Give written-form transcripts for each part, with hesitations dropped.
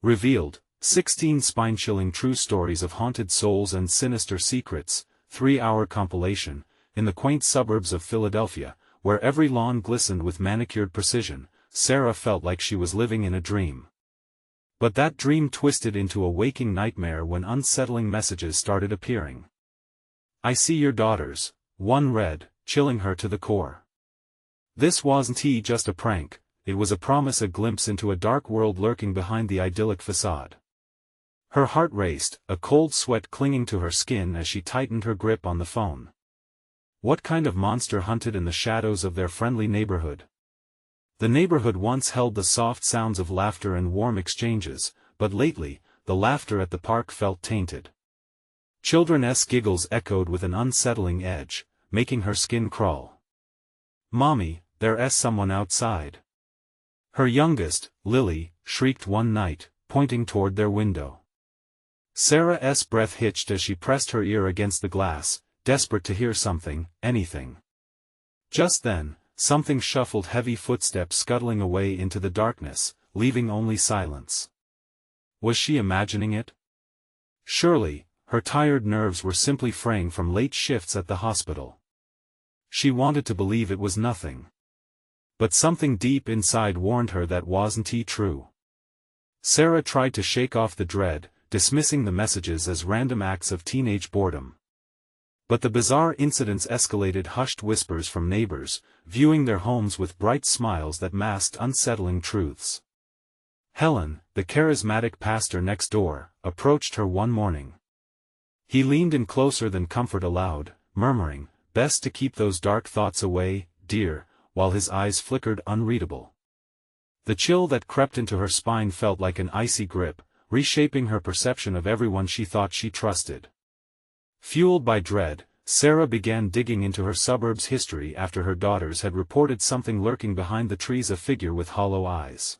Revealed, 16 spine-chilling true stories of haunted souls and sinister secrets, 3-hour compilation, in the quaint suburbs of Philadelphia, where every lawn glistened with manicured precision, Sarah felt like she was living in a dream. But that dream twisted into a waking nightmare when unsettling messages started appearing. "I see your daughters," one read, chilling her to the core. This wasn't just a prank, it was a promise, a glimpse into a dark world lurking behind the idyllic facade. Her heart raced, a cold sweat clinging to her skin as she tightened her grip on the phone. What kind of monster hunted in the shadows of their friendly neighborhood? The neighborhood once held the soft sounds of laughter and warm exchanges, but lately, the laughter at the park felt tainted. Children's giggles echoed with an unsettling edge, making her skin crawl. "Mommy, there's someone outside." Her youngest, Lily, shrieked one night, pointing toward their window. Sarah's breath hitched as she pressed her ear against the glass, desperate to hear something, anything. Just then, something shuffled, heavy footsteps scuttling away into the darkness, leaving only silence. Was she imagining it? Surely, her tired nerves were simply fraying from late shifts at the hospital. She wanted to believe it was nothing. But something deep inside warned her that wasn't true. Sarah tried to shake off the dread, dismissing the messages as random acts of teenage boredom. But the bizarre incidents escalated, hushed whispers from neighbors, viewing their homes with bright smiles that masked unsettling truths. Helen, the charismatic pastor next door, approached her one morning. He leaned in closer than comfort allowed, murmuring, "Best to keep those dark thoughts away, dear," while his eyes flickered unreadable. The chill that crept into her spine felt like an icy grip, reshaping her perception of everyone she thought she trusted. Fueled by dread, Sarah began digging into her suburb's history after her daughters had reported something lurking behind the trees, a figure with hollow eyes.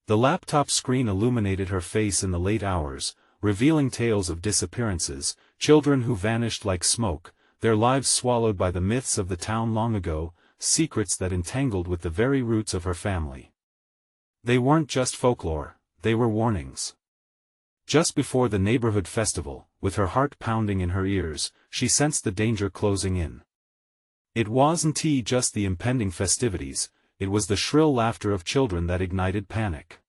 The laptop screen illuminated her face in the late hours, revealing tales of disappearances, children who vanished like smoke, their lives swallowed by the myths of the town long ago, secrets that entangled with the very roots of her family. They weren't just folklore, they were warnings. Just before the neighborhood festival, with her heart pounding in her ears, she sensed the danger closing in. It wasn't just the impending festivities, it was the shrill laughter of children that ignited panic.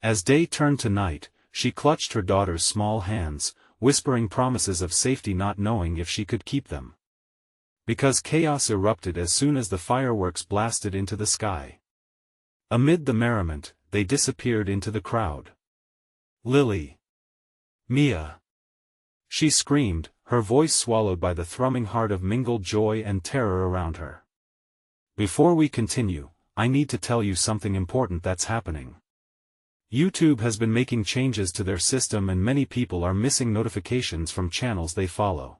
As day turned to night, she clutched her daughter's small hands, whispering promises of safety, not knowing if she could keep them. Because chaos erupted as soon as the fireworks blasted into the sky. Amid the merriment, they disappeared into the crowd. "Lily! Mia!" she screamed, her voice swallowed by the thrumming heart of mingled joy and terror around her. "Before we continue, I need to tell you something important that's happening. YouTube has been making changes to their system and many people are missing notifications from channels they follow.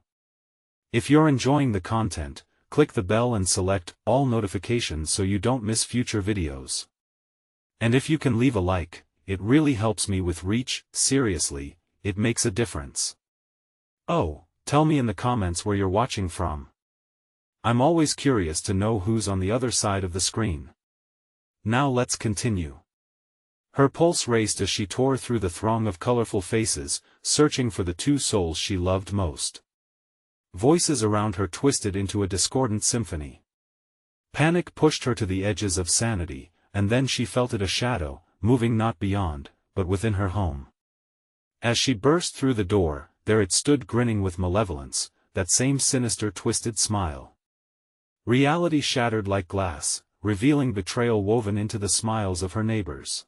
If you're enjoying the content, click the bell and select all notifications so you don't miss future videos. And if you can leave a like, it really helps me with reach. Seriously, it makes a difference. Oh, tell me in the comments where you're watching from. I'm always curious to know who's on the other side of the screen. Now let's continue. Her pulse raced as she tore through the throng of colorful faces, searching for the two souls she loved most. Voices around her twisted into a discordant symphony. Panic pushed her to the edges of sanity, and then she felt it, a shadow, moving not beyond, but within her home. As she burst through the door, there it stood, grinning with malevolence, that same sinister, twisted smile. Reality shattered like glass, revealing betrayal woven into the smiles of her neighbors.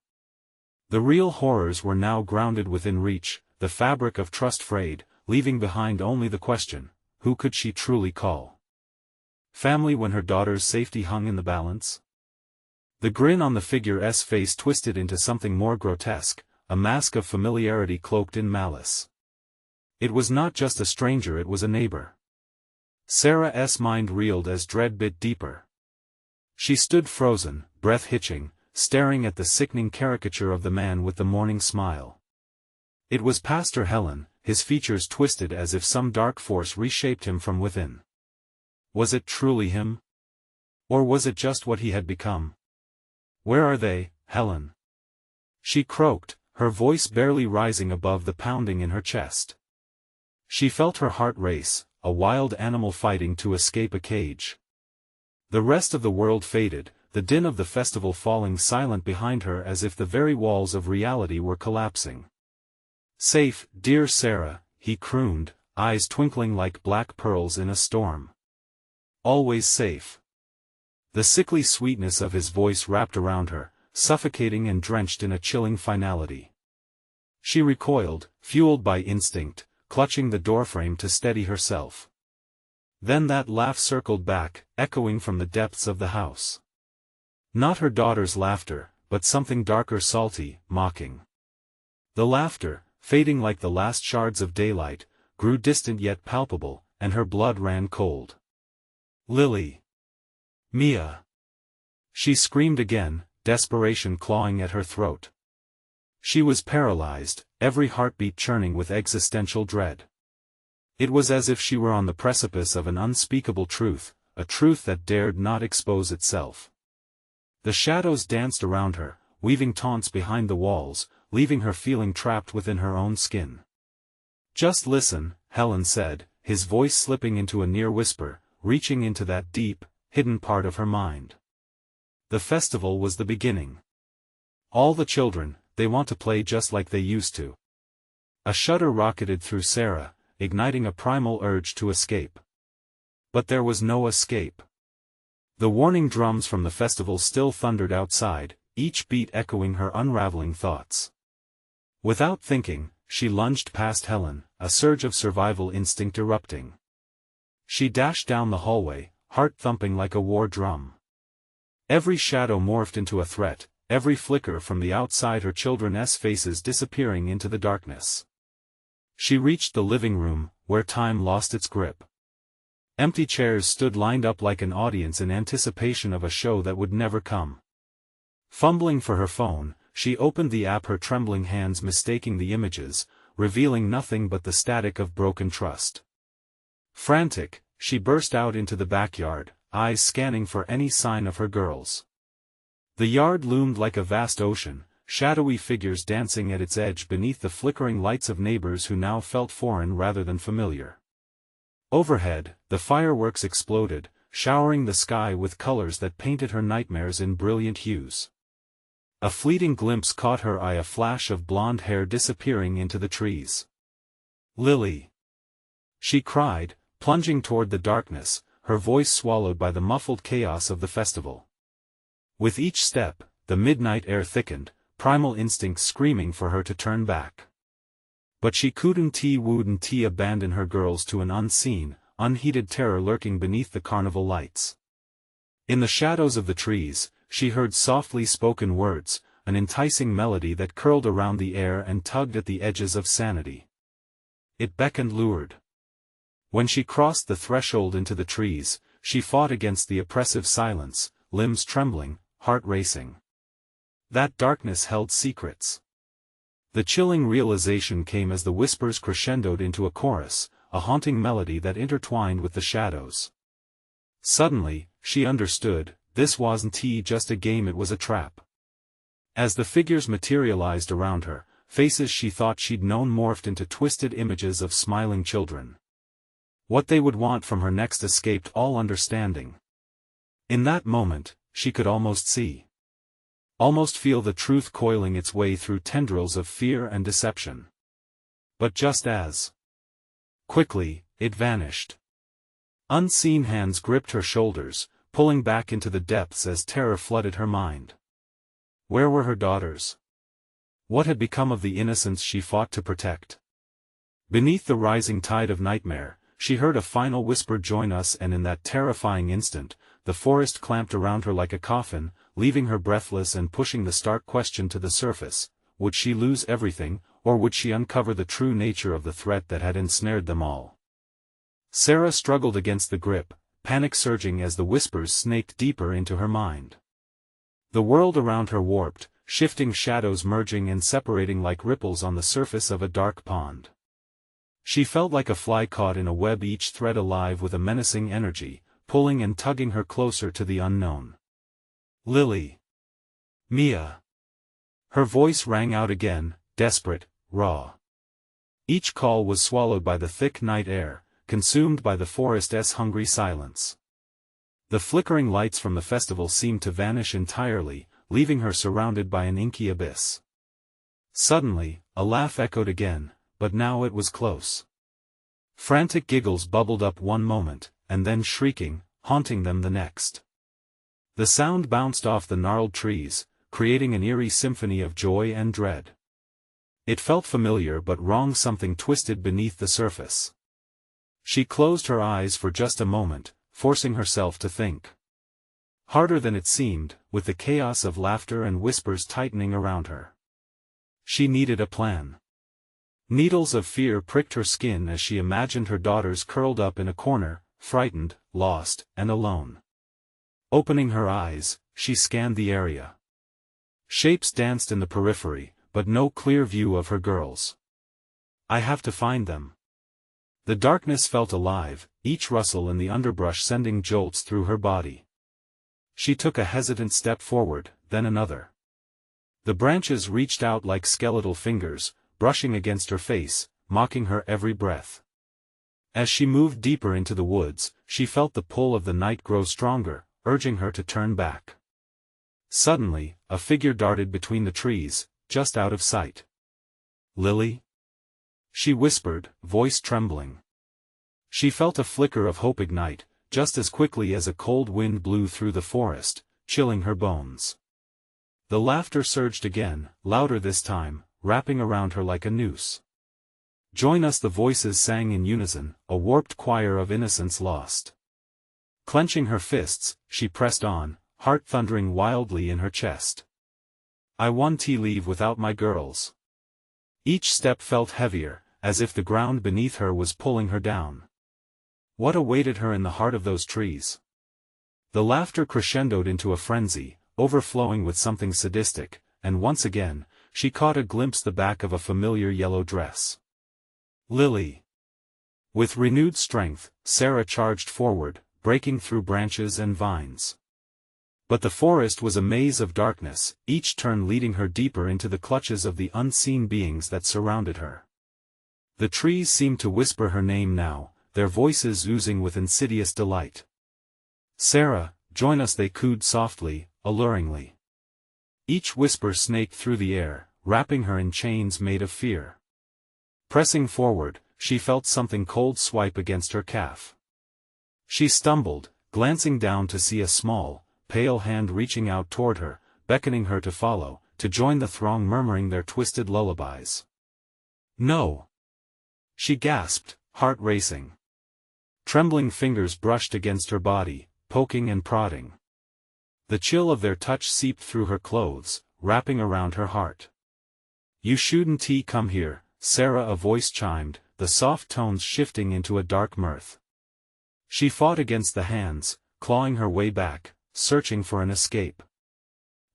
The real horrors were now grounded within reach, the fabric of trust frayed, leaving behind only the question, who could she truly call family when her daughter's safety hung in the balance? The grin on the figure's face twisted into something more grotesque, a mask of familiarity cloaked in malice. It was not just a stranger, it was a neighbor. Sarah's mind reeled as dread bit deeper. She stood frozen, breath hitching, staring at the sickening caricature of the man with the morning smile. It was Pastor Helen, his features twisted as if some dark force reshaped him from within. Was it truly him? Or was it just what he had become? "Where are they, Helen?" she croaked, her voice barely rising above the pounding in her chest. She felt her heart race, a wild animal fighting to escape a cage. The rest of the world faded, the din of the festival falling silent behind her as if the very walls of reality were collapsing. "Safe, dear Sarah," he crooned, eyes twinkling like black pearls in a storm. "Always safe." The sickly sweetness of his voice wrapped around her, suffocating and drenched in a chilling finality. She recoiled, fueled by instinct, clutching the doorframe to steady herself. Then that laugh circled back, echoing from the depths of the house. Not her daughter's laughter, but something darker, salty, mocking. The laughter, fading like the last shards of daylight, grew distant yet palpable, and her blood ran cold. "Lily! Mia!" She screamed again, desperation clawing at her throat. She was paralyzed, every heartbeat churning with existential dread. It was as if she were on the precipice of an unspeakable truth, a truth that dared not expose itself. The shadows danced around her, weaving taunts behind the walls, leaving her feeling trapped within her own skin. "Just listen," Helen said, his voice slipping into a near whisper, reaching into that deep, hidden part of her mind. "The festival was the beginning. All the children, they want to play just like they used to." A shudder rocketed through Sarah, igniting a primal urge to escape. But there was no escape. The warning drums from the festival still thundered outside, each beat echoing her unraveling thoughts. Without thinking, she lunged past Helen, a surge of survival instinct erupting. She dashed down the hallway, heart thumping like a war drum. Every shadow morphed into a threat, every flicker from the outside her children's faces disappearing into the darkness. She reached the living room, where time lost its grip. Empty chairs stood lined up like an audience in anticipation of a show that would never come. Fumbling for her phone, she opened the app, her trembling hands mistaking the images, revealing nothing but the static of broken trust. Frantic, she burst out into the backyard, eyes scanning for any sign of her girls. The yard loomed like a vast ocean, shadowy figures dancing at its edge beneath the flickering lights of neighbors who now felt foreign rather than familiar. Overhead, the fireworks exploded, showering the sky with colors that painted her nightmares in brilliant hues. A fleeting glimpse caught her eye, a flash of blonde hair disappearing into the trees. "Lily!" she cried, plunging toward the darkness, her voice swallowed by the muffled chaos of the festival. With each step, the midnight air thickened, primal instincts screaming for her to turn back. But she wouldn't abandon her girls to an unseen, unheeded terror lurking beneath the carnival lights. In the shadows of the trees, she heard softly spoken words, an enticing melody that curled around the air and tugged at the edges of sanity. It beckoned, lured. When she crossed the threshold into the trees, she fought against the oppressive silence, limbs trembling, heart racing. That darkness held secrets. The chilling realization came as the whispers crescendoed into a chorus, a haunting melody that intertwined with the shadows. Suddenly, she understood, this wasn't just a game, it was a trap. As the figures materialized around her, faces she thought she'd known morphed into twisted images of smiling children. What they would want from her next escaped all understanding. In that moment, she could almost see. Almost feel the truth coiling its way through tendrils of fear and deception. But just as quickly, it vanished. Unseen hands gripped her shoulders, pulling back into the depths as terror flooded her mind. Where were her daughters? What had become of the innocence she fought to protect? Beneath the rising tide of nightmare, she heard a final whisper, "Join us," and in that terrifying instant, the forest clamped around her like a coffin, leaving her breathless and pushing the stark question to the surface: would she lose everything, or would she uncover the true nature of the threat that had ensnared them all? Sarah struggled against the grip, panic surging as the whispers snaked deeper into her mind. The world around her warped, shifting shadows merging and separating like ripples on the surface of a dark pond. She felt like a fly caught in a web, each thread alive with a menacing energy, pulling and tugging her closer to the unknown. "Lily! Mia!" Her voice rang out again, desperate, raw. Each call was swallowed by the thick night air, consumed by the forest's hungry silence. The flickering lights from the festival seemed to vanish entirely, leaving her surrounded by an inky abyss. Suddenly, a laugh echoed again, but now it was close. Frantic giggles bubbled up one moment, and then shrieking, haunting them the next. The sound bounced off the gnarled trees, creating an eerie symphony of joy and dread. It felt familiar but wrong, something twisted beneath the surface. She closed her eyes for just a moment, forcing herself to think. Harder than it seemed, with the chaos of laughter and whispers tightening around her. She needed a plan. Needles of fear pricked her skin as she imagined her daughters curled up in a corner, frightened, lost, and alone. Opening her eyes, she scanned the area. Shapes danced in the periphery, but no clear view of her girls. I have to find them. The darkness felt alive, each rustle in the underbrush sending jolts through her body. She took a hesitant step forward, then another. The branches reached out like skeletal fingers, brushing against her face, mocking her every breath. As she moved deeper into the woods, she felt the pull of the night grow stronger, urging her to turn back. Suddenly, a figure darted between the trees, just out of sight. "Lily?" she whispered, voice trembling. She felt a flicker of hope ignite, just as quickly as a cold wind blew through the forest, chilling her bones. The laughter surged again, louder this time, wrapping around her like a noose. "Join us," the voices sang in unison, a warped choir of innocence lost. Clenching her fists, she pressed on, heart thundering wildly in her chest. "I won't leave without my girls." Each step felt heavier, as if the ground beneath her was pulling her down. What awaited her in the heart of those trees? The laughter crescendoed into a frenzy, overflowing with something sadistic, and once again, she caught a glimpse the back of a familiar yellow dress. Lily. With renewed strength, Sarah charged forward, breaking through branches and vines. But the forest was a maze of darkness, each turn leading her deeper into the clutches of the unseen beings that surrounded her. The trees seemed to whisper her name now, their voices oozing with insidious delight. "Sarah, join us," they cooed softly, alluringly. Each whisper snaked through the air, wrapping her in chains made of fear. Pressing forward, she felt something cold swipe against her calf. She stumbled, glancing down to see a small, pale hand reaching out toward her, beckoning her to follow, to join the throng murmuring their twisted lullabies. "No!" she gasped, heart racing. Trembling fingers brushed against her body, poking and prodding. The chill of their touch seeped through her clothes, wrapping around her heart. "You shouldn't come here," Sarah, a voice chimed, the soft tones shifting into a dark mirth. She fought against the hands, clawing her way back, searching for an escape.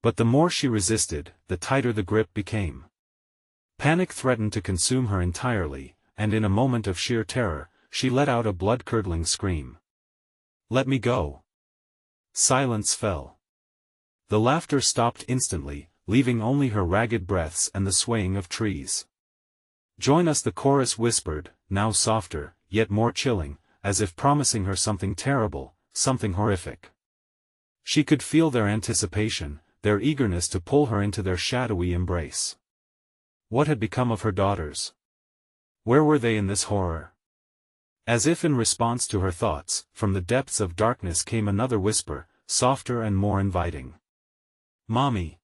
But the more she resisted, the tighter the grip became. Panic threatened to consume her entirely, and in a moment of sheer terror, she let out a blood-curdling scream. "Let me go!" Silence fell. The laughter stopped instantly, leaving only her ragged breaths and the swaying of trees. "Join us," the chorus whispered, now softer, yet more chilling, as if promising her something terrible, something horrific. She could feel their anticipation, their eagerness to pull her into their shadowy embrace. What had become of her daughters? Where were they in this horror? As if in response to her thoughts, from the depths of darkness came another whisper, softer and more inviting. "Mommy."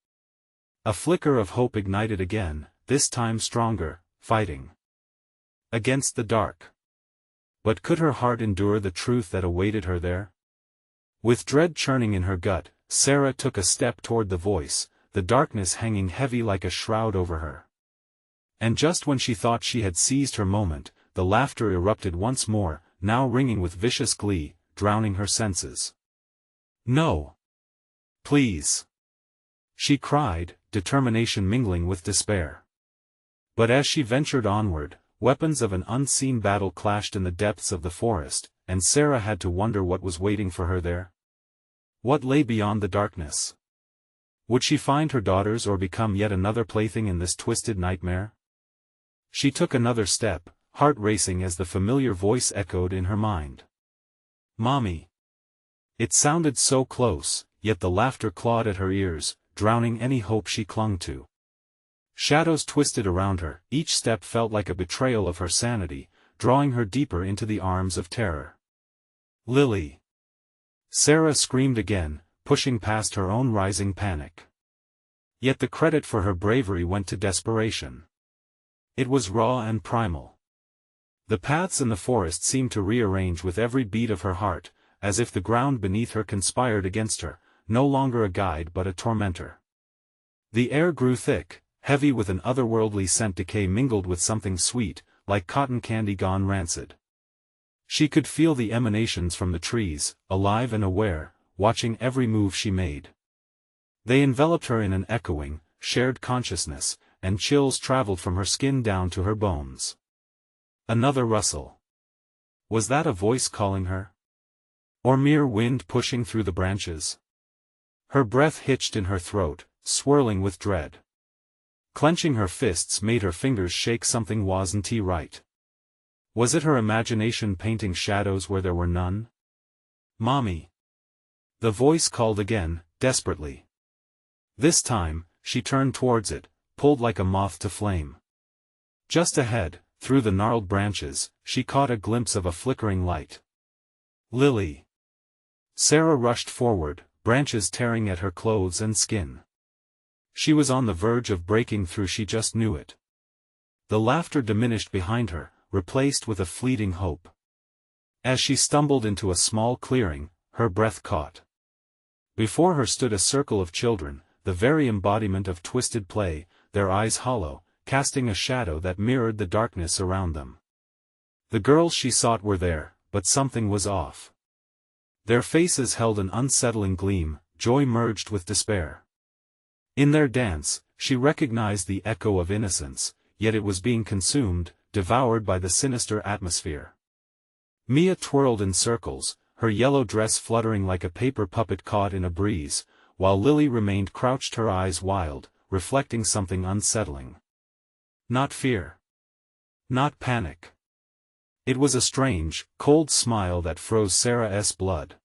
A flicker of hope ignited again, this time stronger, fighting against the dark. But could her heart endure the truth that awaited her there? With dread churning in her gut, Sarah took a step toward the voice, the darkness hanging heavy like a shroud over her. And just when she thought she had seized her moment, the laughter erupted once more, now ringing with vicious glee, drowning her senses. "No! Please!" she cried, determination mingling with despair. But as she ventured onward, weapons of an unseen battle clashed in the depths of the forest, and Sarah had to wonder what was waiting for her there. What lay beyond the darkness? Would she find her daughters or become yet another plaything in this twisted nightmare? She took another step, heart racing as the familiar voice echoed in her mind. "Mommy." It sounded so close, yet the laughter clawed at her ears, drowning any hope she clung to. Shadows twisted around her, each step felt like a betrayal of her sanity, drawing her deeper into the arms of terror. "Lily!" Sarah screamed again, pushing past her own rising panic. Yet the credit for her bravery went to desperation. It was raw and primal. The paths in the forest seemed to rearrange with every beat of her heart, as if the ground beneath her conspired against her, no longer a guide but a tormentor. The air grew thick, heavy with an otherworldly scent, decay mingled with something sweet, like cotton candy gone rancid. She could feel the emanations from the trees, alive and aware, watching every move she made. They enveloped her in an echoing, shared consciousness, and chills traveled from her skin down to her bones. Another rustle. Was that a voice calling her? Or mere wind pushing through the branches? Her breath hitched in her throat, swirling with dread. Clenching her fists made her fingers shake. Something wasn't right. Was it her imagination painting shadows where there were none? "Mommy!" The voice called again, desperately. This time, she turned towards it, pulled like a moth to flame. Just ahead, through the gnarled branches, she caught a glimpse of a flickering light. "Lily!" Sarah rushed forward, branches tearing at her clothes and skin. She was on the verge of breaking through. She just knew it. The laughter diminished behind her, replaced with a fleeting hope. As she stumbled into a small clearing, her breath caught. Before her stood a circle of children, the very embodiment of twisted play, their eyes hollow, casting a shadow that mirrored the darkness around them. The girls she sought were there, but something was off. Their faces held an unsettling gleam, joy merged with despair. In their dance, she recognized the echo of innocence, yet it was being consumed, devoured by the sinister atmosphere. Mia twirled in circles, her yellow dress fluttering like a paper puppet caught in a breeze, while Lily remained crouched, her eyes wild, reflecting something unsettling. Not fear. Not panic. It was a strange, cold smile that froze Sarah's blood.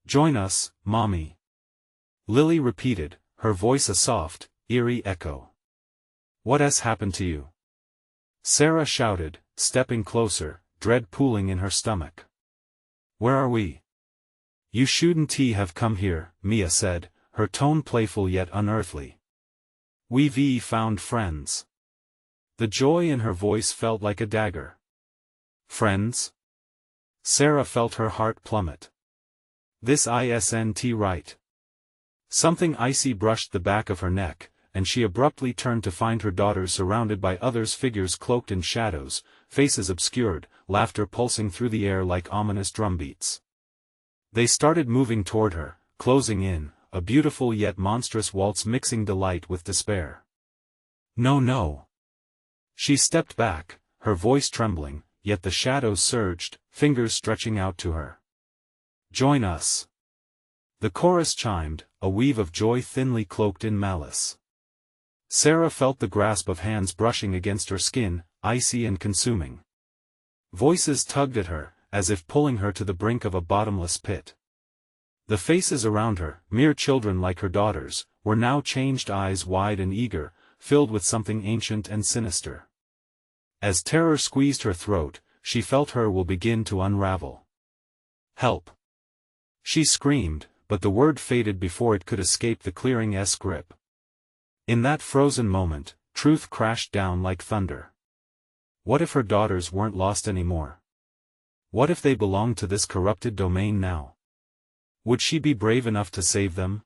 "Join us, Mommy," Lily repeated, her voice a soft, eerie echo. "What has happened to you?" Sarah shouted, stepping closer, dread pooling in her stomach. "Where are we?" "You shouldn't have come here," Mia said, her tone playful yet unearthly. "We've found friends." The joy in her voice felt like a dagger. "Friends?" Sarah felt her heart plummet. "This isn't right." Something icy brushed the back of her neck, and she abruptly turned to find her daughters surrounded by others, figures cloaked in shadows, faces obscured, laughter pulsing through the air like ominous drumbeats. They started moving toward her, closing in, a beautiful yet monstrous waltz mixing delight with despair. "No, no." She stepped back, her voice trembling, yet the shadows surged, fingers stretching out to her. "Join us." The chorus chimed, a weave of joy thinly cloaked in malice. Sarah felt the grasp of hands brushing against her skin, icy and consuming. Voices tugged at her, as if pulling her to the brink of a bottomless pit. The faces around her, mere children like her daughters, were now changed, eyes wide and eager, filled with something ancient and sinister. As terror squeezed her throat, she felt her will begin to unravel. "Help!" She screamed, but the word faded before it could escape the clearing's grip. In that frozen moment, truth crashed down like thunder. What if her daughters weren't lost anymore? What if they belonged to this corrupted domain now? Would she be brave enough to save them?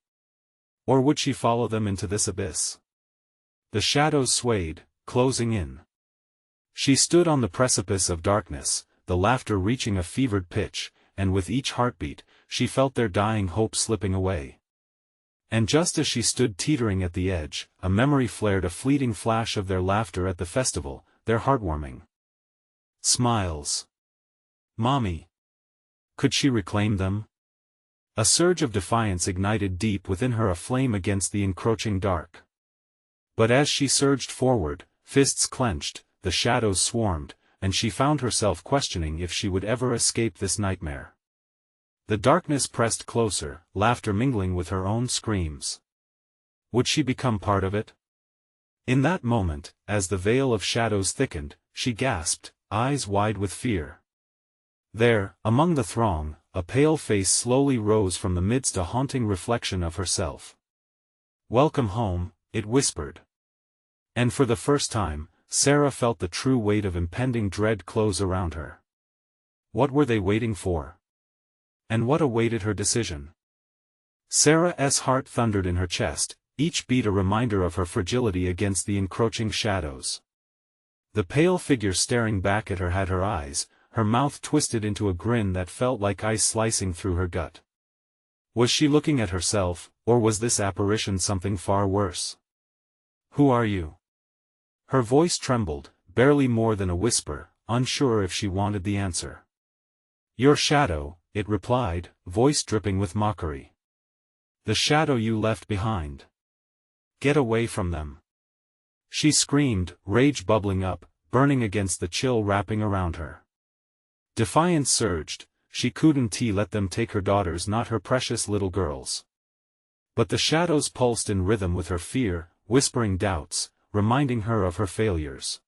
Or would she follow them into this abyss? The shadows swayed, closing in. She stood on the precipice of darkness, the laughter reaching a fevered pitch, and with each heartbeat, she felt their dying hope slipping away. And just as she stood teetering at the edge, a memory flared, a fleeting flash of their laughter at the festival, their heartwarming smiles. Mommy! Could she reclaim them? A surge of defiance ignited deep within her, a flame against the encroaching dark. But as she surged forward, fists clenched, the shadows swarmed, and she found herself questioning if she would ever escape this nightmare. The darkness pressed closer, laughter mingling with her own screams. Would she become part of it? In that moment, as the veil of shadows thickened, she gasped, eyes wide with fear. There, among the throng, a pale face slowly rose from the midst, a haunting reflection of herself. "Welcome home," it whispered. And for the first time, Sarah felt the true weight of impending dread close around her. What were they waiting for? And what awaited her decision? Sarah's heart thundered in her chest, each beat a reminder of her fragility against the encroaching shadows. The pale figure staring back at her had her eyes, her mouth twisted into a grin that felt like ice slicing through her gut. Was she looking at herself, or was this apparition something far worse? "Who are you?" Her voice trembled, barely more than a whisper, unsure if she wanted the answer. "Your shadow," it replied, voice dripping with mockery. "The shadow you left behind. Get away from them." She screamed, rage bubbling up, burning against the chill wrapping around her. Defiance surged, she couldn't let them take her daughters, not her precious little girls. But the shadows pulsed in rhythm with her fear, whispering doubts, reminding her of her failures.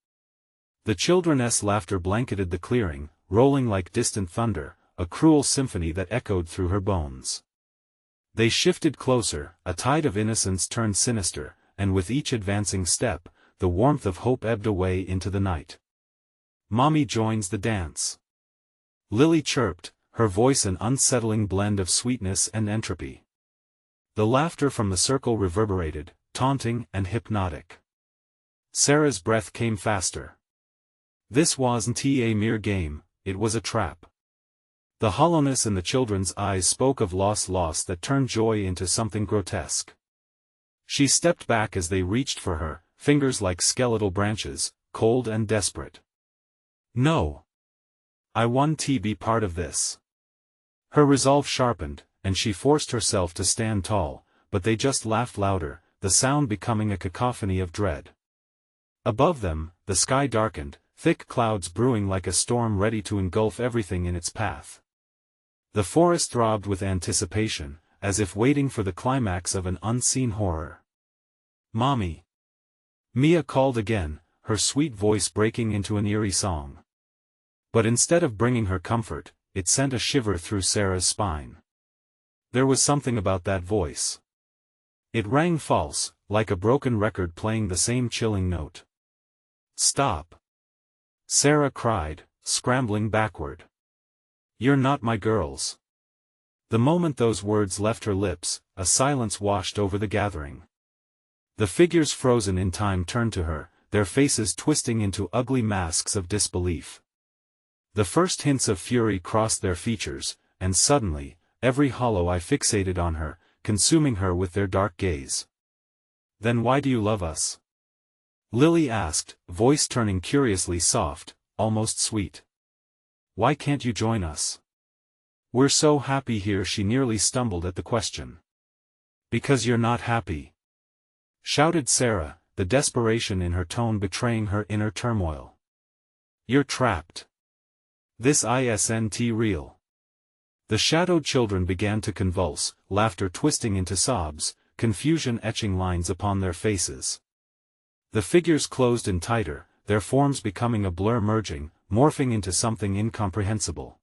The children's laughter blanketed the clearing, rolling like distant thunder, a cruel symphony that echoed through her bones. They shifted closer, a tide of innocence turned sinister, and with each advancing step, the warmth of hope ebbed away into the night. "Mommy joins the dance," Lily chirped, her voice an unsettling blend of sweetness and entropy. The laughter from the circle reverberated, taunting and hypnotic. Sarah's breath came faster. This wasn't a mere game, it was a trap. The hollowness in the children's eyes spoke of loss that turned joy into something grotesque. She stepped back as they reached for her, fingers like skeletal branches, cold and desperate. "No. I want to be part of this." Her resolve sharpened, and she forced herself to stand tall, but they just laughed louder, the sound becoming a cacophony of dread. Above them, the sky darkened, thick clouds brewing like a storm ready to engulf everything in its path. The forest throbbed with anticipation, as if waiting for the climax of an unseen horror. "Mommy!" Mia called again, her sweet voice breaking into an eerie song. But instead of bringing her comfort, it sent a shiver through Sarah's spine. There was something about that voice. It rang false, like a broken record playing the same chilling note. "Stop!" Sarah cried, scrambling backward. "You're not my girls." The moment those words left her lips, a silence washed over the gathering. The figures frozen in time turned to her, their faces twisting into ugly masks of disbelief. The first hints of fury crossed their features, and suddenly, every hollow eye fixated on her, consuming her with their dark gaze. "Then why do you love us?" Lily asked, voice turning curiously soft, almost sweet. "Why can't you join us? We're so happy here." She nearly stumbled at the question. "Because you're not happy," shouted Sarah, the desperation in her tone betraying her inner turmoil. "You're trapped. This isn't real." The shadowed children began to convulse, laughter twisting into sobs, confusion etching lines upon their faces. The figures closed in tighter, their forms becoming a blur, merging, morphing into something incomprehensible.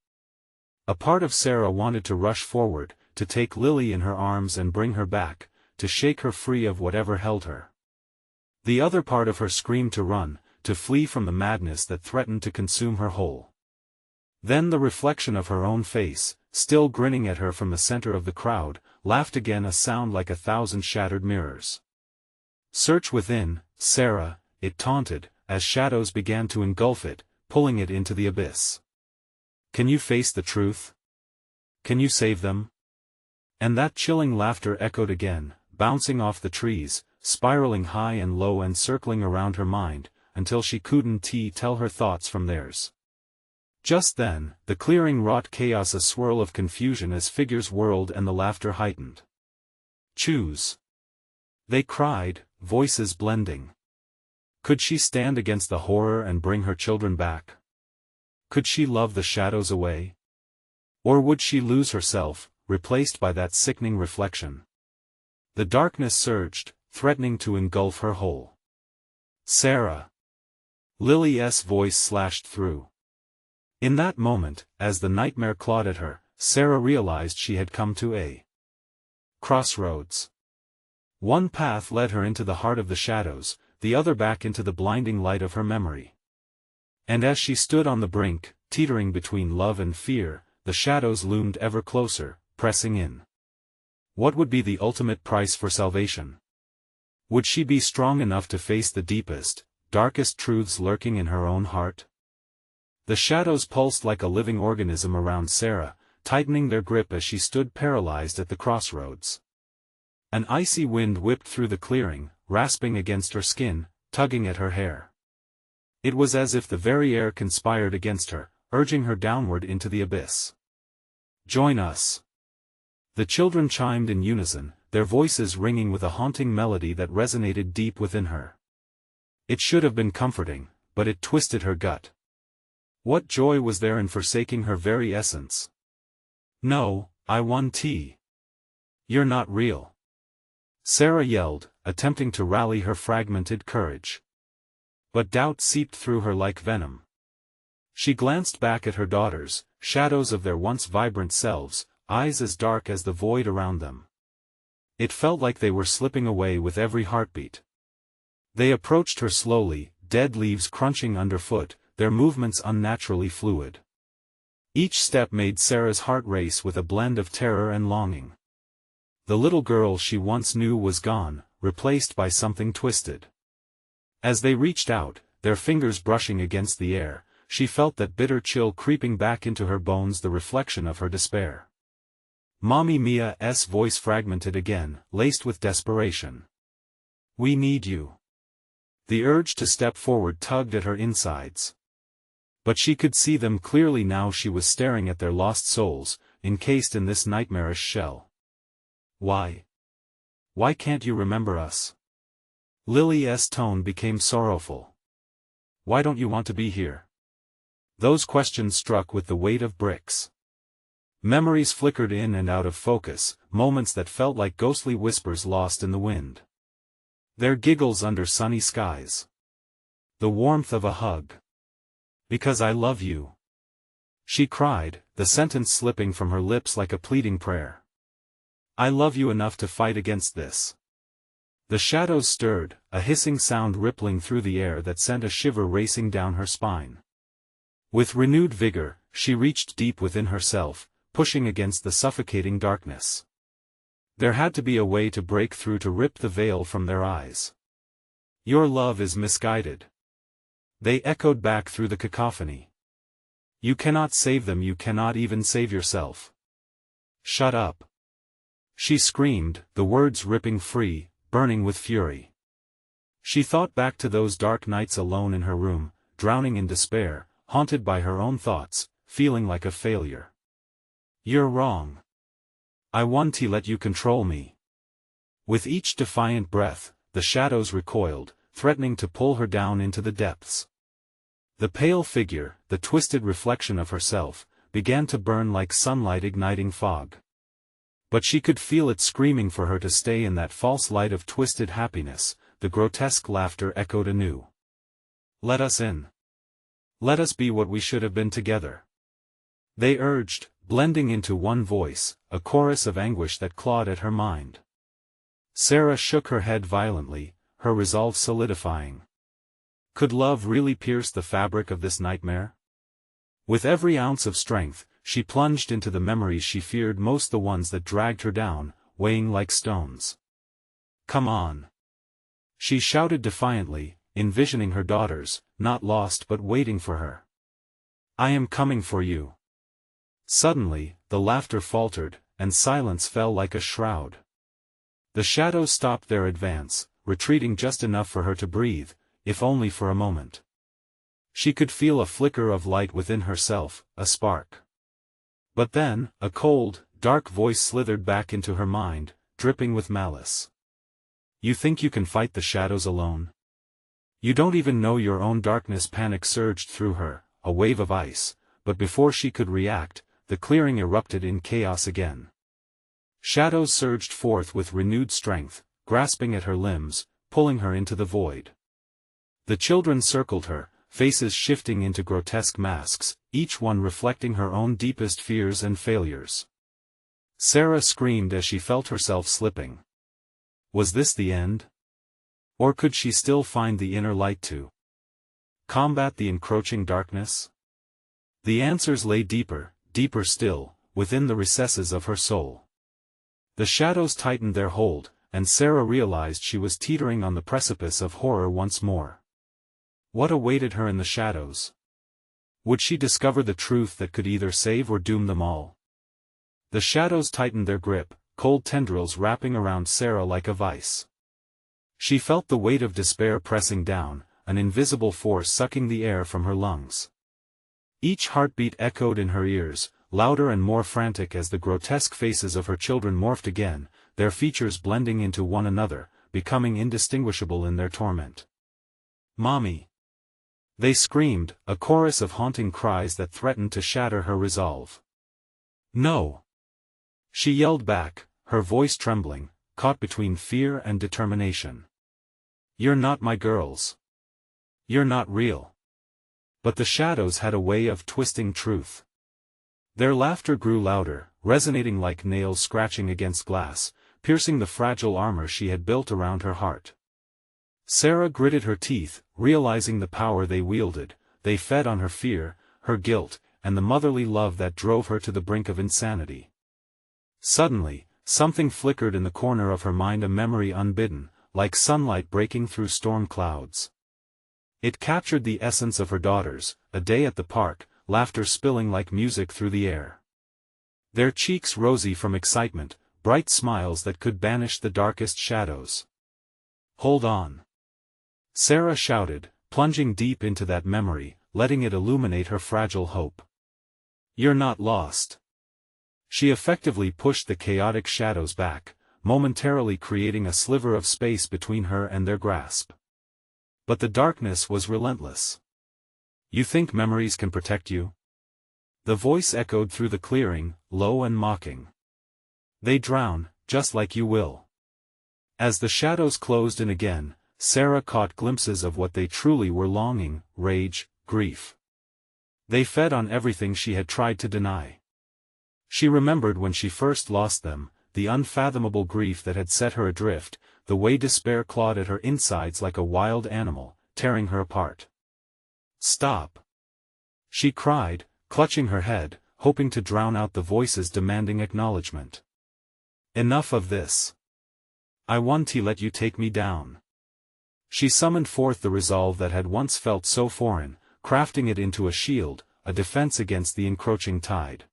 A part of Sarah wanted to rush forward, to take Lily in her arms and bring her back, to shake her free of whatever held her. The other part of her screamed to run, to flee from the madness that threatened to consume her whole. Then the reflection of her own face, still grinning at her from the center of the crowd, laughed again, a sound like 1,000 shattered mirrors. "Search within, Sarah," it taunted, as shadows began to engulf it, pulling it into the abyss. "Can you face the truth? Can you save them?" And that chilling laughter echoed again, bouncing off the trees, spiraling high and low and circling around her mind, until she couldn't tell her thoughts from theirs. Just then, the clearing wrought chaos, a swirl of confusion as figures whirled and the laughter heightened. Choose. They cried, voices blending. Could she stand against the horror and bring her children back? Could she love the shadows away? Or would she lose herself, replaced by that sickening reflection? The darkness surged, threatening to engulf her whole. Sarah. Lily's voice slashed through. In that moment, as the nightmare clawed at her, Sarah realized she had come to a crossroads. One path led her into the heart of the shadows, the other back into the blinding light of her memory. And as she stood on the brink, teetering between love and fear, the shadows loomed ever closer, pressing in. What would be the ultimate price for salvation? Would she be strong enough to face the deepest, darkest truths lurking in her own heart? The shadows pulsed like a living organism around Sarah, tightening their grip as she stood paralyzed at the crossroads. An icy wind whipped through the clearing, rasping against her skin, tugging at her hair. It was as if the very air conspired against her, urging her downward into the abyss. Join us. The children chimed in unison, their voices ringing with a haunting melody that resonated deep within her. It should have been comforting, but it twisted her gut. What joy was there in forsaking her very essence? No, I want tea. You're not real. Sarah yelled, attempting to rally her fragmented courage. But doubt seeped through her like venom. She glanced back at her daughters, shadows of their once vibrant selves, eyes as dark as the void around them. It felt like they were slipping away with every heartbeat. They approached her slowly, dead leaves crunching underfoot, their movements unnaturally fluid. Each step made Sarah's heart race with a blend of terror and longing. The little girl she once knew was gone, replaced by something twisted. As they reached out, their fingers brushing against the air, she felt that bitter chill creeping back into her bones, the reflection of her despair. Mommy Mia's voice fragmented again, laced with desperation. We need you. The urge to step forward tugged at her insides. But she could see them clearly now. She was staring at their lost souls, encased in this nightmarish shell. Why? Why can't you remember us? Lily's tone became sorrowful. Why don't you want to be here? Those questions struck with the weight of bricks. Memories flickered in and out of focus, moments that felt like ghostly whispers lost in the wind. Their giggles under sunny skies. The warmth of a hug. Because I love you. She cried, the sentence slipping from her lips like a pleading prayer. I love you enough to fight against this. The shadows stirred, a hissing sound rippling through the air that sent a shiver racing down her spine. With renewed vigor, she reached deep within herself, pushing against the suffocating darkness. There had to be a way to break through, to rip the veil from their eyes. Your love is misguided. They echoed back through the cacophony. You cannot save them. You cannot even save yourself. Shut up. She screamed, the words ripping free, burning with fury. She thought back to those dark nights alone in her room, drowning in despair, haunted by her own thoughts, feeling like a failure. You're wrong. I want to let you control me. With each defiant breath, the shadows recoiled, threatening to pull her down into the depths. The pale figure, the twisted reflection of herself, began to burn like sunlight igniting fog. But she could feel it screaming for her to stay in that false light of twisted happiness. The grotesque laughter echoed anew. Let us in. Let us be what we should have been together. They urged, blending into one voice, a chorus of anguish that clawed at her mind. Sarah shook her head violently, her resolve solidifying. Could love really pierce the fabric of this nightmare? With every ounce of strength, she plunged into the memories she feared most, the ones that dragged her down, weighing like stones. Come on. She shouted defiantly, envisioning her daughters, not lost but waiting for her. I am coming for you. Suddenly, the laughter faltered, and silence fell like a shroud. The shadows stopped their advance, retreating just enough for her to breathe, if only for a moment. She could feel a flicker of light within herself, a spark. But then, a cold, dark voice slithered back into her mind, dripping with malice. You think you can fight the shadows alone? You don't even know your own darkness. Panic surged through her, a wave of ice, but before she could react, the clearing erupted in chaos again. Shadows surged forth with renewed strength, grasping at her limbs, pulling her into the void. The children circled her, faces shifting into grotesque masks, each one reflecting her own deepest fears and failures. Sarah screamed as she felt herself slipping. Was this the end? Or could she still find the inner light to combat the encroaching darkness? The answers lay deeper, deeper still, within the recesses of her soul. The shadows tightened their hold, and Sarah realized she was teetering on the precipice of horror once more. What awaited her in the shadows? Would she discover the truth that could either save or doom them all? The shadows tightened their grip, cold tendrils wrapping around Sarah like a vice. She felt the weight of despair pressing down, an invisible force sucking the air from her lungs. Each heartbeat echoed in her ears, louder and more frantic as the grotesque faces of her children morphed again, their features blending into one another, becoming indistinguishable in their torment. "Mommy!" They screamed, a chorus of haunting cries that threatened to shatter her resolve. "No!" She yelled back, her voice trembling, caught between fear and determination. "You're not my girls. You're not real." But the shadows had a way of twisting truth. Their laughter grew louder, resonating like nails scratching against glass, piercing the fragile armor she had built around her heart. Sarah gritted her teeth, realizing the power they wielded. They fed on her fear, her guilt, and the motherly love that drove her to the brink of insanity. Suddenly, something flickered in the corner of her mind, a memory unbidden, like sunlight breaking through storm clouds. It captured the essence of her daughters, a day at the park, laughter spilling like music through the air. Their cheeks rosy from excitement, bright smiles that could banish the darkest shadows. "Hold on!" Sarah shouted, plunging deep into that memory, letting it illuminate her fragile hope. "You're not lost." She effectively pushed the chaotic shadows back, momentarily creating a sliver of space between her and their grasp. But the darkness was relentless. "You think memories can protect you?" The voice echoed through the clearing, low and mocking. "They drown, just like you will." As the shadows closed in again, Sarah caught glimpses of what they truly were: longing, rage, grief. They fed on everything she had tried to deny. She remembered when she first lost them, the unfathomable grief that had set her adrift, the way despair clawed at her insides like a wild animal, tearing her apart. "Stop!" she cried, clutching her head, hoping to drown out the voices demanding acknowledgement. "Enough of this. I won't let you take me down." She summoned forth the resolve that had once felt so foreign, crafting it into a shield, a defense against the encroaching tide.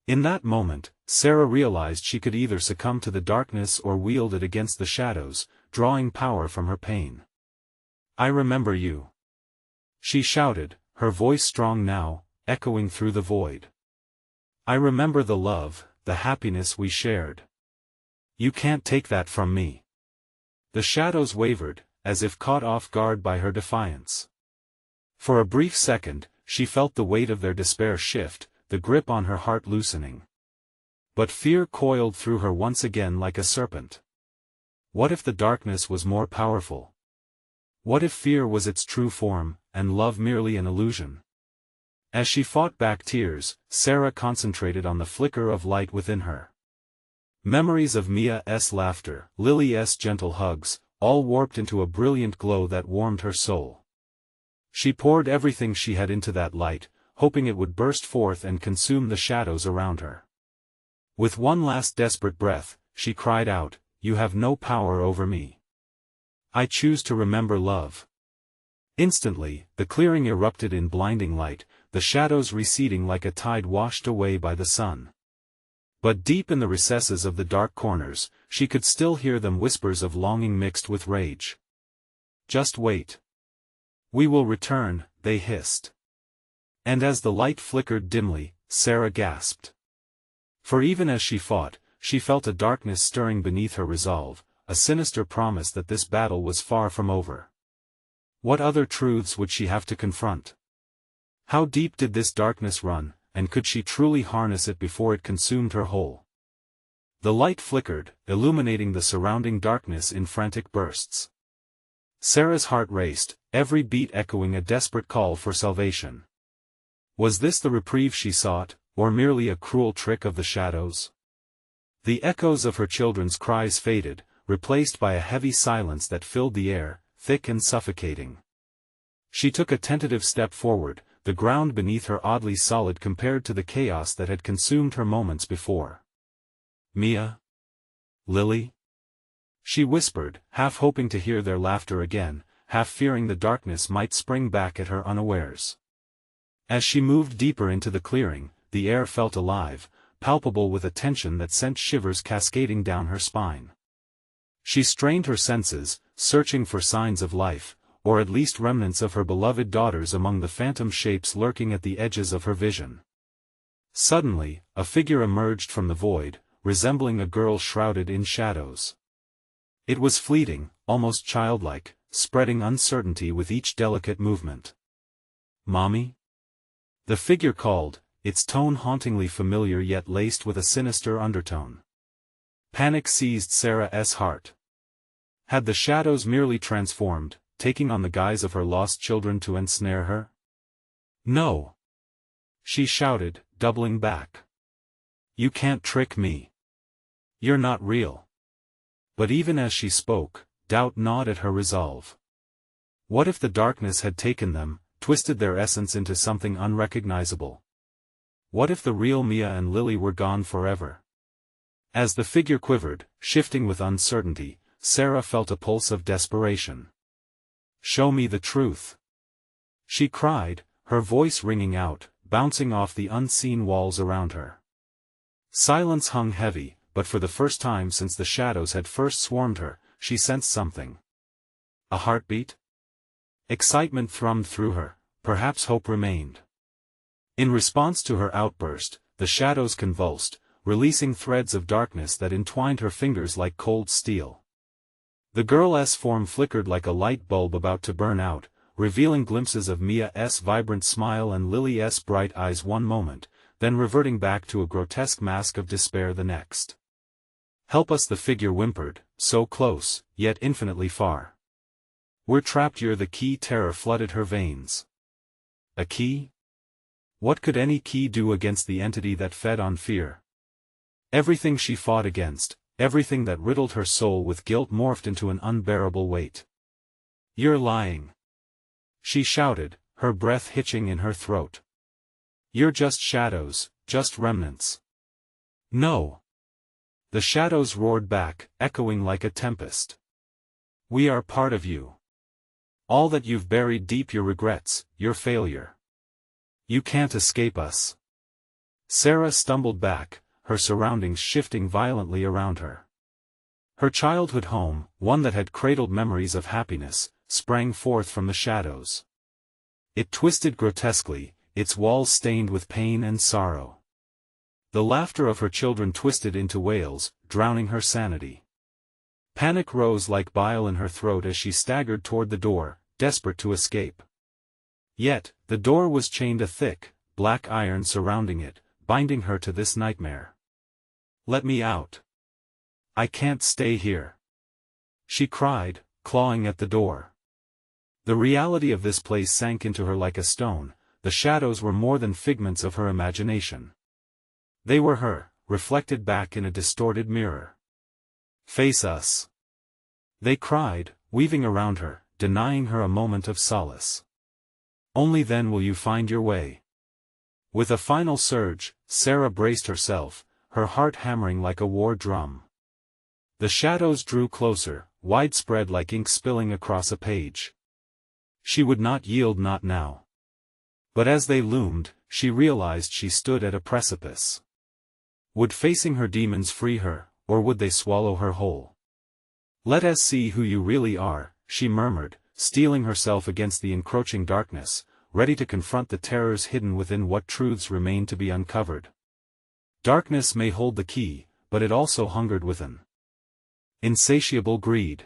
In that moment, Sarah realized she could either succumb to the darkness or wield it against the shadows, drawing power from her pain. "I remember you," she shouted, her voice strong now, echoing through the void. "I remember the love, the happiness we shared. You can't take that from me." The shadows wavered, as if caught off guard by her defiance. For a brief second, she felt the weight of their despair shift, the grip on her heart loosening. But fear coiled through her once again like a serpent. What if the darkness was more powerful? What if fear was its true form, and love merely an illusion? As she fought back tears, Sarah concentrated on the flicker of light within her. Memories of Mia's laughter, Lily's gentle hugs, all warped into a brilliant glow that warmed her soul. She poured everything she had into that light, hoping it would burst forth and consume the shadows around her. With one last desperate breath, she cried out, "You have no power over me. I choose to remember love." Instantly, the clearing erupted in blinding light, the shadows receding like a tide washed away by the sun. But deep in the recesses of the dark corners, she could still hear them, whispers of longing mixed with rage. "Just wait. We will return," they hissed. And as the light flickered dimly, Sarah gasped. For even as she fought, she felt a darkness stirring beneath her resolve, a sinister promise that this battle was far from over. What other truths would she have to confront? How deep did this darkness run, and could she truly harness it before it consumed her whole? The light flickered, illuminating the surrounding darkness in frantic bursts. Sarah's heart raced, every beat echoing a desperate call for salvation. Was this the reprieve she sought, or merely a cruel trick of the shadows? The echoes of her children's cries faded, replaced by a heavy silence that filled the air, thick and suffocating. She took a tentative step forward, the ground beneath her oddly solid compared to the chaos that had consumed her moments before. "Mia? Lily?" she whispered, half hoping to hear their laughter again, half fearing the darkness might spring back at her unawares. As she moved deeper into the clearing, the air felt alive, palpable with a tension that sent shivers cascading down her spine. She strained her senses, searching for signs of life, or at least remnants of her beloved daughters among the phantom shapes lurking at the edges of her vision. Suddenly, a figure emerged from the void, resembling a girl shrouded in shadows. It was fleeting, almost childlike, spreading uncertainty with each delicate movement. "Mommy?" the figure called, its tone hauntingly familiar yet laced with a sinister undertone. Panic seized Sarah's heart. Had the shadows merely transformed, taking on the guise of her lost children to ensnare her? "No!" she shouted, doubling back. "You can't trick me. You're not real." But even as she spoke, doubt gnawed at her resolve. What if the darkness had taken them, twisted their essence into something unrecognizable? What if the real Mia and Lily were gone forever? As the figure quivered, shifting with uncertainty, Sarah felt a pulse of desperation. "Show me the truth," she cried, her voice ringing out, bouncing off the unseen walls around her. Silence hung heavy, but for the first time since the shadows had first swarmed her, she sensed something. A heartbeat? Excitement thrummed through her, perhaps hope remained. In response to her outburst, the shadows convulsed, releasing threads of darkness that entwined her fingers like cold steel. The girl's form flickered like a light bulb about to burn out, revealing glimpses of Mia's vibrant smile and Lily's bright eyes one moment, then reverting back to a grotesque mask of despair the next. "Help us," the figure whimpered, so close, yet infinitely far. "We're trapped." You're the key. Terror flooded her veins. A key? What could any key do against the entity that fed on fear? Everything she fought against, everything that riddled her soul with guilt morphed into an unbearable weight. "You're lying," she shouted, her breath hitching in her throat. "You're just shadows, just remnants." "No." The shadows roared back, echoing like a tempest. "We are part of you. All that you've buried deep, your regrets, your failure. You can't escape us." Sarah stumbled back, her surroundings shifting violently around her. Her childhood home, one that had cradled memories of happiness, sprang forth from the shadows. It twisted grotesquely, its walls stained with pain and sorrow. The laughter of her children twisted into wails, drowning her sanity. Panic rose like bile in her throat as she staggered toward the door, desperate to escape. Yet, the door was chained, a thick, black iron surrounding it, binding her to this nightmare. "Let me out. I can't stay here," she cried, clawing at the door. The reality of this place sank into her like a stone. The shadows were more than figments of her imagination. They were her, reflected back in a distorted mirror. "Face us," they cried, weaving around her, denying her a moment of solace. "Only then will you find your way." With a final surge, Sarah braced herself, her heart hammering like a war drum. The shadows drew closer, widespread like ink spilling across a page. She would not yield, not now. But as they loomed, she realized she stood at a precipice. Would facing her demons free her, or would they swallow her whole? "Let us see who you really are," she murmured, steeling herself against the encroaching darkness, ready to confront the terrors hidden within what truths remain to be uncovered. Darkness may hold the key, but it also hungered with an insatiable greed.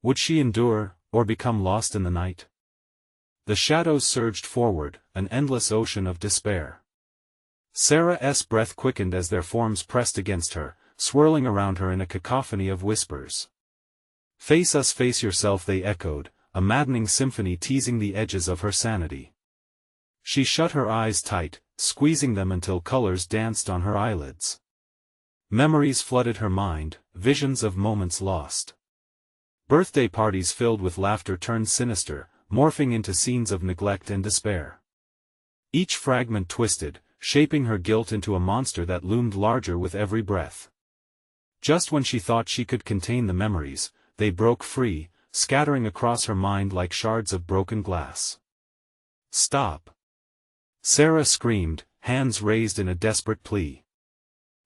Would she endure, or become lost in the night? The shadows surged forward, an endless ocean of despair. Sarah's breath quickened as their forms pressed against her, swirling around her in a cacophony of whispers. "Face us, face yourself," they echoed, a maddening symphony teasing the edges of her sanity. She shut her eyes tight, squeezing them until colors danced on her eyelids. Memories flooded her mind, visions of moments lost. Birthday parties filled with laughter turned sinister, morphing into scenes of neglect and despair. Each fragment twisted, shaping her guilt into a monster that loomed larger with every breath. Just when she thought she could contain the memories, they broke free, scattering across her mind like shards of broken glass. "Stop!" Sarah screamed, hands raised in a desperate plea.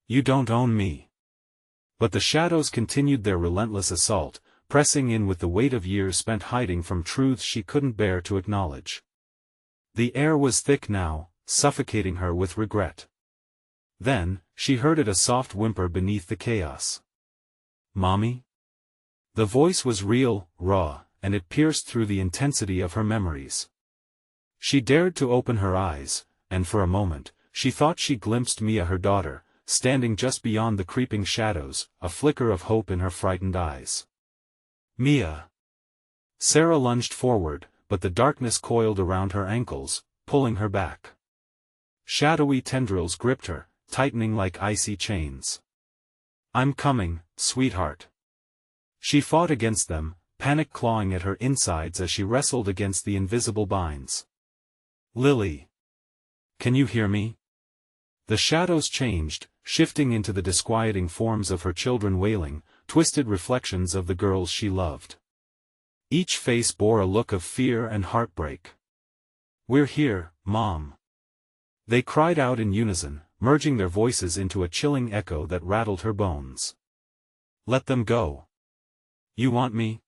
"You don't own me." But the shadows continued their relentless assault, pressing in with the weight of years spent hiding from truths she couldn't bear to acknowledge. The air was thick now, suffocating her with regret. Then, she heard a soft whimper beneath the chaos. "Mommy?" The voice was real, raw, and it pierced through the intensity of her memories. She dared to open her eyes, and for a moment, she thought she glimpsed Mia, her daughter, standing just beyond the creeping shadows, a flicker of hope in her frightened eyes. "Mia!" Sarah lunged forward, but the darkness coiled around her ankles, pulling her back. Shadowy tendrils gripped her, tightening like icy chains. "I'm coming, sweetheart." She fought against them, panic clawing at her insides as she wrestled against the invisible binds. "Lily! Can you hear me?" The shadows changed, shifting into the disquieting forms of her children wailing, twisted reflections of the girls she loved. Each face bore a look of fear and heartbreak. "We're here, Mom!" They cried out in unison, merging their voices into a chilling echo that rattled her bones. "Let them go. You want me?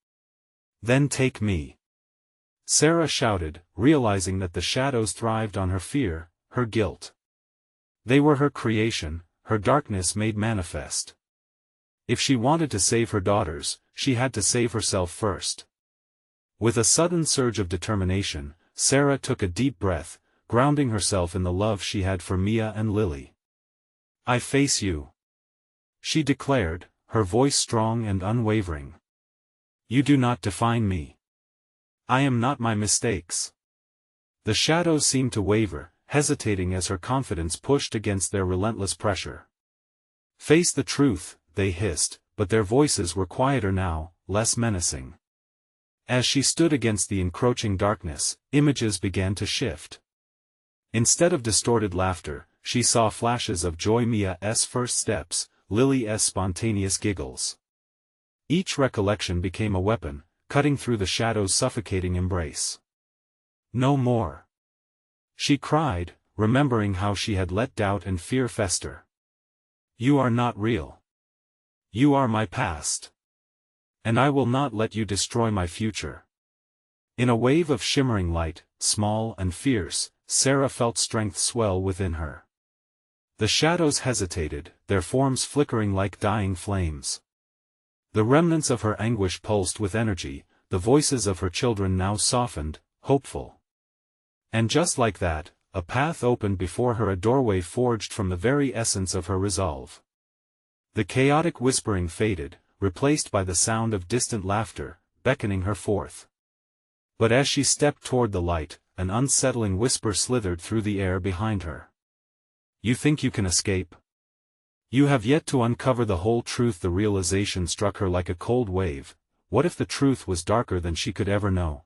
Then take me!" Sarah shouted, realizing that the shadows thrived on her fear, her guilt. They were her creation, her darkness made manifest. If she wanted to save her daughters, she had to save herself first. With a sudden surge of determination, Sarah took a deep breath, grounding herself in the love she had for Mia and Lily. "I face you," she declared, her voice strong and unwavering. "You do not define me. I am not my mistakes." The shadows seemed to waver, hesitating as her confidence pushed against their relentless pressure. "Face the truth," they hissed, but their voices were quieter now, less menacing. As she stood against the encroaching darkness, images began to shift. Instead of distorted laughter, she saw flashes of joy, Mia's first steps, Lily's spontaneous giggles. Each recollection became a weapon, cutting through the shadow's suffocating embrace. "No more!" she cried, remembering how she had let doubt and fear fester. "You are not real. You are my past. And I will not let you destroy my future." In a wave of shimmering light, small and fierce, Sarah felt strength swell within her. The shadows hesitated, their forms flickering like dying flames. The remnants of her anguish pulsed with energy, the voices of her children now softened, hopeful. And just like that, a path opened before her, a doorway forged from the very essence of her resolve. The chaotic whispering faded, replaced by the sound of distant laughter, beckoning her forth. But as she stepped toward the light, an unsettling whisper slithered through the air behind her. "You think you can escape? You have yet to uncover the whole truth." The realization struck her like a cold wave. What if the truth was darker than she could ever know?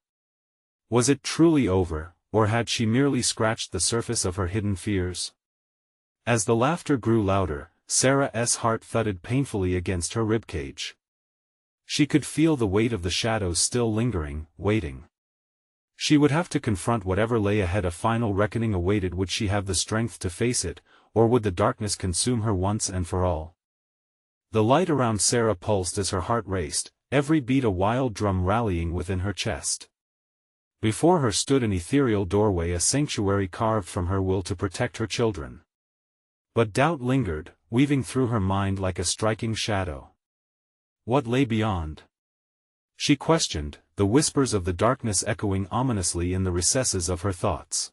Was it truly over, or had she merely scratched the surface of her hidden fears? As the laughter grew louder, Sarah's heart thudded painfully against her ribcage. She could feel the weight of the shadows still lingering, waiting. She would have to confront whatever lay ahead. A final reckoning awaited. Would she have the strength to face it, or would the darkness consume her once and for all? The light around Sarah pulsed as her heart raced, every beat a wild drum rallying within her chest. Before her stood an ethereal doorway, a sanctuary carved from her will to protect her children. But doubt lingered, weaving through her mind like a striking shadow. What lay beyond? She questioned, the whispers of the darkness echoing ominously in the recesses of her thoughts.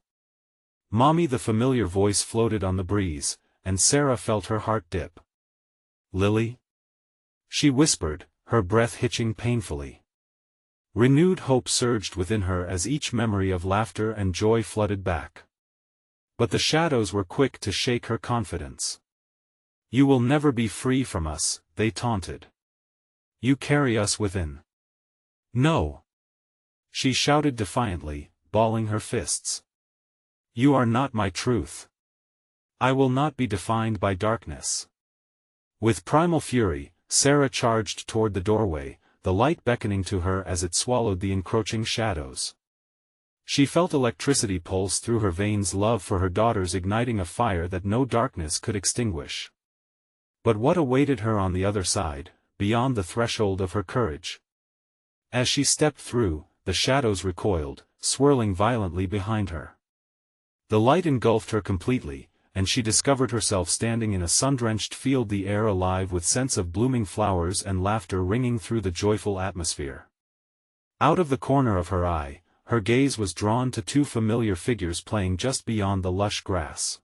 "Mommy," the familiar voice floated on the breeze, and Sarah felt her heart dip. "Lily?" she whispered, her breath hitching painfully. Renewed hope surged within her as each memory of laughter and joy flooded back. But the shadows were quick to shake her confidence. "You will never be free from us," they taunted. "You carry us within." "No!" she shouted defiantly, balling her fists. "You are not my truth. I will not be defined by darkness." With primal fury, Sarah charged toward the doorway, the light beckoning to her as it swallowed the encroaching shadows. She felt electricity pulse through her veins, love for her daughters igniting a fire that no darkness could extinguish. But what awaited her on the other side, beyond the threshold of her courage? As she stepped through, the shadows recoiled, swirling violently behind her. The light engulfed her completely, and she discovered herself standing in a sun-drenched field, the air alive with scents of blooming flowers and laughter ringing through the joyful atmosphere. Out of the corner of her eye, her gaze was drawn to two familiar figures playing just beyond the lush grass.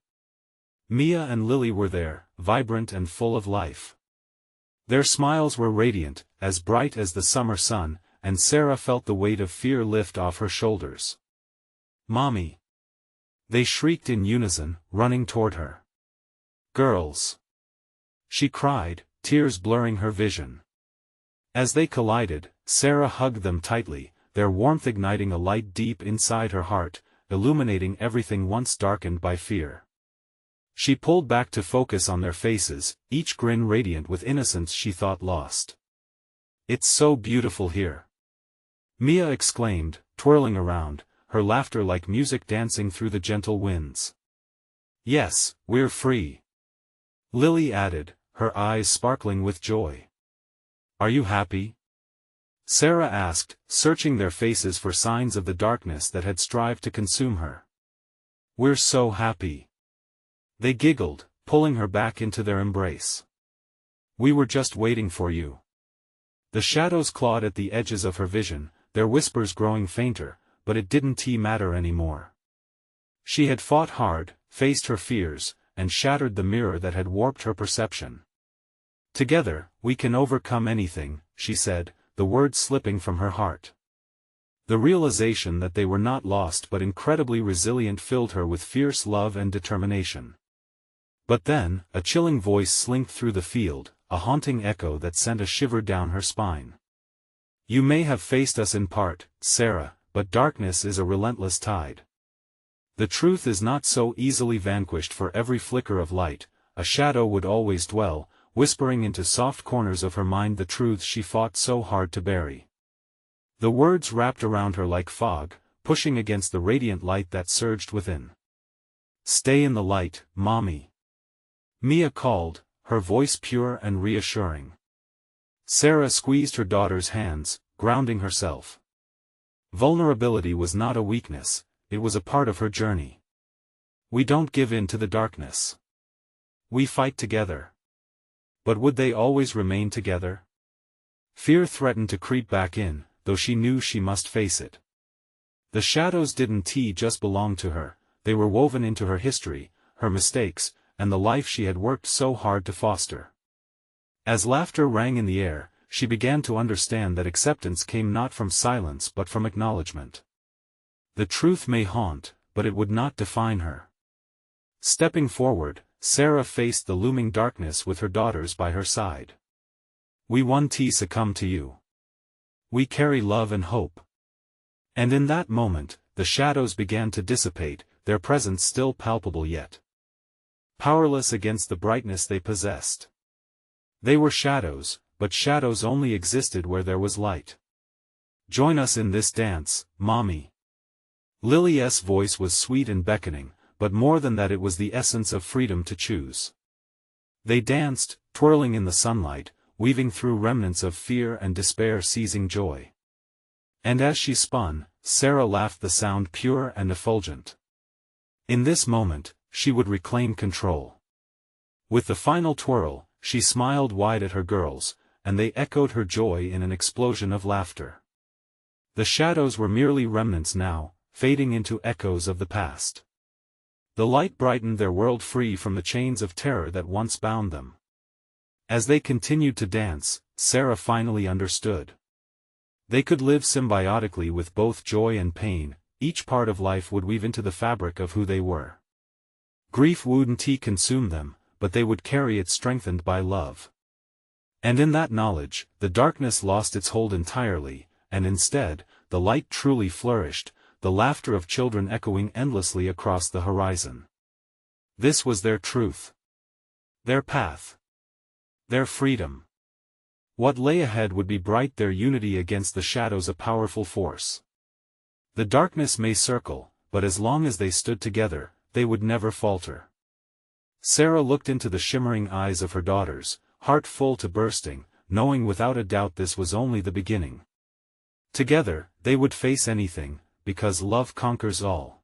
Mia and Lily were there, vibrant and full of life. Their smiles were radiant, as bright as the summer sun, and Sarah felt the weight of fear lift off her shoulders. "Mommy!" they shrieked in unison, running toward her. "Girls!" she cried, tears blurring her vision. As they collided, Sarah hugged them tightly, their warmth igniting a light deep inside her heart, illuminating everything once darkened by fear. She pulled back to focus on their faces, each grin radiant with innocence she thought lost. "It's so beautiful here!" Mia exclaimed, twirling around, her laughter like music dancing through the gentle winds. "Yes, we're free," Lily added, her eyes sparkling with joy. "Are you happy?" Sarah asked, searching their faces for signs of the darkness that had strived to consume her. "We're so happy," they giggled, pulling her back into their embrace. "We were just waiting for you." The shadows clawed at the edges of her vision, their whispers growing fainter, but it didn't matter anymore. She had fought hard, faced her fears, and shattered the mirror that had warped her perception. "Together, we can overcome anything," she said, the words slipping from her heart. The realization that they were not lost but incredibly resilient filled her with fierce love and determination. But then, a chilling voice slinked through the field, a haunting echo that sent a shiver down her spine. "You may have faced us in part, Sarah, but darkness is a relentless tide. The truth is not so easily vanquished. For every flicker of light, a shadow would always dwell, whispering into soft corners of her mind the truths she fought so hard to bury." The words wrapped around her like fog, pushing against the radiant light that surged within. "Stay in the light, Mommy," Mia called, her voice pure and reassuring. Sarah squeezed her daughter's hands, grounding herself. Vulnerability was not a weakness, it was a part of her journey. "We don't give in to the darkness. We fight together." But would they always remain together? Fear threatened to creep back in, though she knew she must face it. The shadows didn't just belong to her, they were woven into her history, her mistakes, and the life she had worked so hard to foster. As laughter rang in the air, she began to understand that acceptance came not from silence but from acknowledgement. The truth may haunt, but it would not define her. Stepping forward, Sarah faced the looming darkness with her daughters by her side. "We won't succumb to you. We carry love and hope." And in that moment, the shadows began to dissipate, their presence still palpable yet powerless against the brightness they possessed. They were shadows, but shadows only existed where there was light. "Join us in this dance, Mommy." Lily's voice was sweet and beckoning, but more than that it was the essence of freedom to choose. They danced, twirling in the sunlight, weaving through remnants of fear and despair seizing joy. And as she spun, Sarah laughed, the sound pure and effulgent. In this moment, she would reclaim control. With the final twirl, she smiled wide at her girls, and they echoed her joy in an explosion of laughter. The shadows were merely remnants now, fading into echoes of the past. The light brightened their world, free from the chains of terror that once bound them. As they continued to dance, Sarah finally understood. They could live symbiotically with both joy and pain, each part of life would weave into the fabric of who they were. Grief wouldn't consume them, but they would carry it strengthened by love. And in that knowledge, the darkness lost its hold entirely, and instead, the light truly flourished, the laughter of children echoing endlessly across the horizon. This was their truth. Their path. Their freedom. What lay ahead would be bright, their unity against the shadows a powerful force. The darkness may circle, but as long as they stood together, they would never falter. Sarah looked into the shimmering eyes of her daughters, heart full to bursting, knowing without a doubt this was only the beginning. Together, they would face anything, because love conquers all.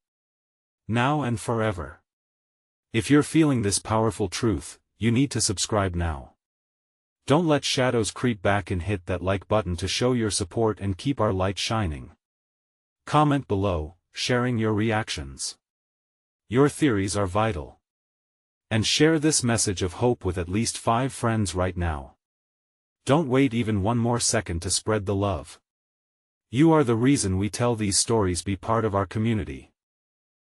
Now and forever. If you're feeling this powerful truth, you need to subscribe now. Don't let shadows creep back, and hit that like button to show your support and keep our light shining. Comment below, sharing your reactions. Your theories are vital. And share this message of hope with at least 5 friends right now. Don't wait even one more second to spread the love. You are the reason we tell these stories. Be part of our community.